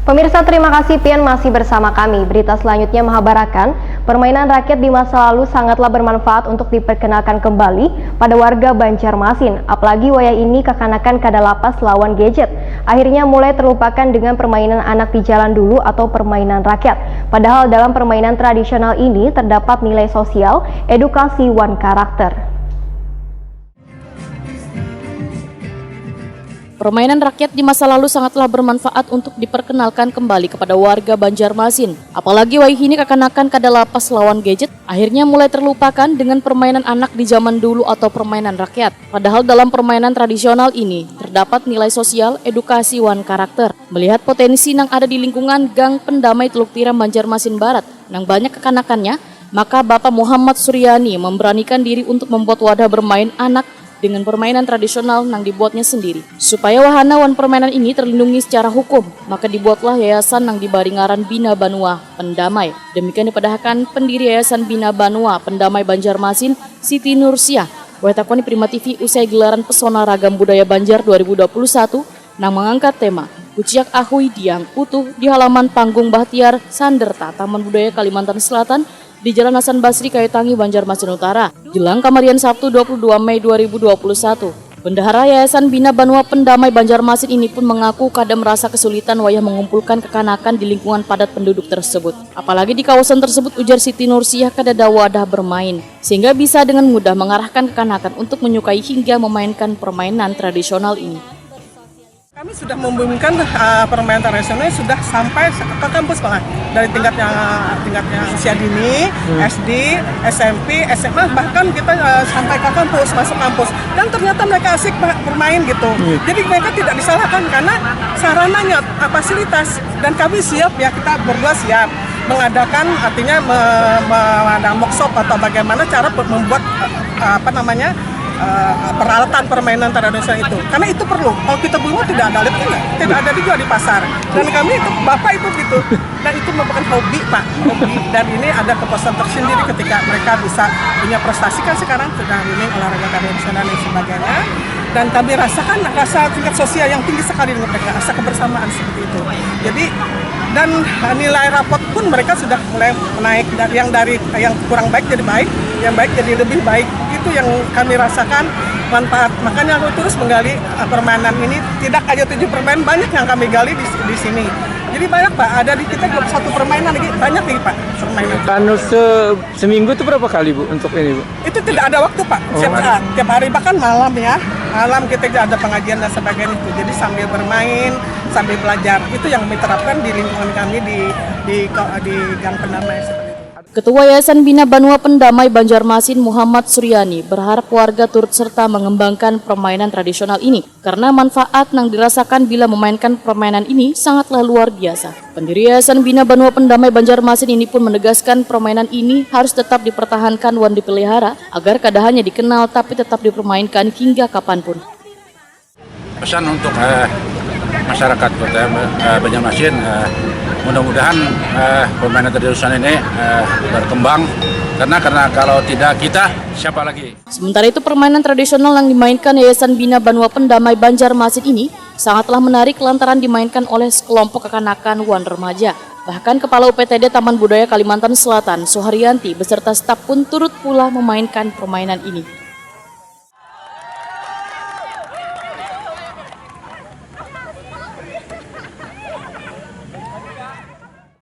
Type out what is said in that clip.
Pemirsa, terima kasih Pian masih bersama kami. Berita selanjutnya menghabarkan, permainan rakyat di masa lalu sangatlah bermanfaat untuk diperkenalkan kembali pada warga Banjarmasin. Apalagi wayah ini kekanakan kada lapas lawan gadget. Akhirnya mulai terlupakan dengan permainan anak di jalan dulu atau permainan rakyat. Padahal dalam permainan tradisional ini terdapat nilai sosial, edukasi, wan karakter. Permainan rakyat di masa lalu sangatlah bermanfaat untuk diperkenalkan kembali kepada warga Banjarmasin. Apalagi wayah ini kekanakan kada lapas lawan gadget, akhirnya mulai terlupakan dengan permainan anak di zaman dulu atau permainan rakyat. Padahal dalam permainan tradisional ini terdapat nilai sosial, edukasi, wan karakter. Melihat potensi yang ada di lingkungan Gang Pendamai Teluk Tiram Banjarmasin Barat, yang banyak kekanakannya, maka Bapak Muhammad Suryani memberanikan diri untuk membuat wadah bermain anak dengan permainan tradisional yang dibuatnya sendiri. Supaya wahana wan permainan ini terlindungi secara hukum, maka dibuatlah yayasan yang diberi ngaran Bina Banua Pendamai. Demikian dipadahkan pendiri Yayasan Bina Banua Pendamai Banjarmasin, Siti Nursiah. Wetakoni Prima TV usai gelaran Pesona Ragam Budaya Banjar 2021 yang mengangkat tema Kuciak Ahui Diang Utuh di halaman panggung Bahtiar Sanderta Taman Budaya Kalimantan Selatan di Jalan Hasan Basri, Kaitangi, Banjarmasin Utara, jelang Kamarian Sabtu 22 Mei 2021. Bendahara Yayasan Bina Banua Pendamai Banjarmasin ini pun mengaku kadang merasa kesulitan wayah mengumpulkan kekanakan di lingkungan padat penduduk tersebut. Apalagi di kawasan tersebut, ujar Siti Nursiah, kada ada wadah bermain, sehingga bisa dengan mudah mengarahkan kekanakan untuk menyukai hingga memainkan permainan tradisional ini. Kami sudah membumikan permainan tradisional sudah sampai ke kampus malah, dari tingkatnya usia dini, SD, SMP, SMA, bahkan kita sampai ke kampus, masuk kampus, dan ternyata mereka asik bermain gitu. Jadi mereka tidak disalahkan karena sarananya, fasilitas, dan kami siap ya, kita berdua siap mengadakan, artinya mengadakan workshop atau bagaimana cara membuat peralatan permainan tradisional itu, karena itu perlu. Kalau kita belum tidak ada alatnya, tidak ada dijual di pasar. Dan kami itu bapak itu gitu, dan itu merupakan hobi pak, hobi. Dan ini ada kepuasan tersendiri ketika mereka bisa punya prestasi kan sekarang sedang ini olahraga tradisional dan sebagainya. Dan kami rasakan rasa tingkat sosial yang tinggi sekali dengan mereka, rasa kebersamaan seperti itu. Jadi dan nilai rapot pun mereka sudah mulai naik, dari yang kurang baik jadi baik, yang baik jadi lebih baik. Itu yang kami rasakan manfaat. Makanya aku terus menggali permainan ini. Tidak hanya 7 permainan, banyak yang kami gali di sini. Jadi banyak pak, ada di kita 21 permainan lagi, banyak nih pak permainan. Seminggu itu berapa kali bu untuk ini bu? Itu tidak ada waktu pak, tiap hari, bahkan malam ya. Malam kita juga ada pengajian dan sebagainya itu. Jadi sambil bermain, sambil belajar, itu yang kami terapkan di lingkungan kami di Gang Pendamai seperti itu. Ketua Yayasan Bina Banua Pendamai Banjarmasin Muhammad Suryani berharap warga turut serta mengembangkan permainan tradisional ini karena manfaat yang dirasakan bila memainkan permainan ini sangatlah luar biasa. Pendiri Yayasan Bina Banua Pendamai Banjarmasin ini pun menegaskan permainan ini harus tetap dipertahankan dan dipelihara agar kada hanya dikenal tapi tetap dipermainkan hingga kapanpun. Pesan untuk masyarakat Kota Banjarmasin, mudah-mudahan permainan tradisional ini berkembang karena kalau tidak kita siapa lagi. Sementara itu permainan tradisional yang dimainkan Yayasan Bina Banua Pendamai Banjarmasin ini sangatlah menarik lantaran dimainkan oleh sekelompok kekanakan wan remaja. Bahkan Kepala UPTD Taman Budaya Kalimantan Selatan, Suharyanti beserta staf pun turut pula memainkan permainan ini.